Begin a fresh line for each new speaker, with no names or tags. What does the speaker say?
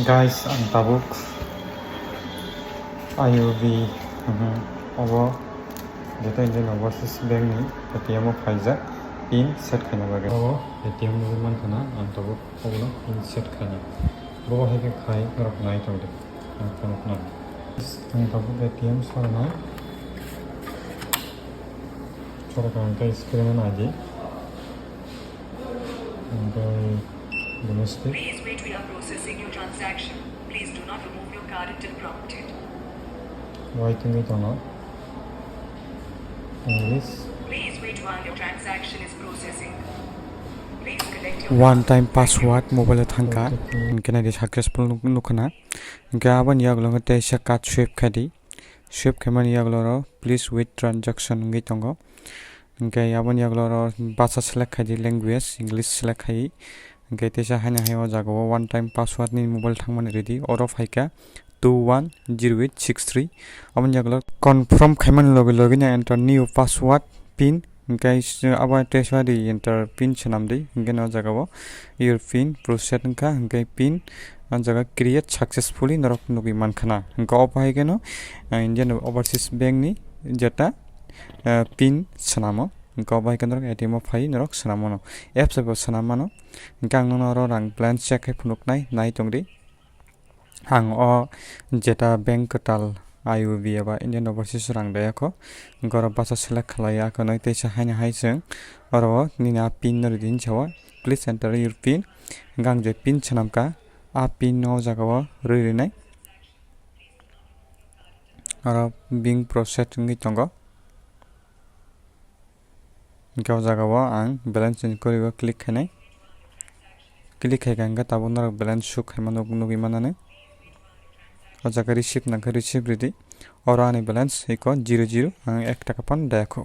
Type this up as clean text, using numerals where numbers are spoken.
Guys, ang tabuk IOB obo data Indian overseas bank ni ATM of Pfizer pin set khana bage obo ATM ni man khana ang tabuk obo pin set khana bo hege khai rok nai tawde ang konok na ang tabuk ATM sarna sorokang kai screen na aji ang domestic.
Please wait, we are processing your transaction. Please do not remove your card until prompted.
Waiting it or not. English.
Please wait while your transaction is processing. Please collect your
one time password mobile thangka inkena di successful nukana gaban yaglong te shakat swipe khadi swipe khaman yagloro please wait transaction ngi tongo inke yaban yagloro basa select khadi language english select khai inke te sa hana hayo jago one time password ni mobile thangman ready or of haika 210863 aban yaglor confirm khaman login enter new password pin guys aba teswa di enter pin chanam di ngena jaga your pin process ka ngai pin an jaga create successfully norok nugi man khana go pai geno Indian overseas bank ni jeta pin sanamo go pai kan ATM phai norok sanamo no apps go sanamo no gang no ro rang plan check hai phunuk nai tongri hang o jeta bank tal IOB aba Indian overseas rang daya ko gora basa select khalaya ko noi te sa haina haiseng oro nina pin no din chawa please enter your pin gang je pin chanam ka a pin no jagawa ri nai oro being processed ngi tongo gaw jagawa ang balance koriwa click khanai click hai ganga tabunor balance show khaimano nugi manane o jaga receive na receive ready or ani balance iko 00 1 taka pan dekho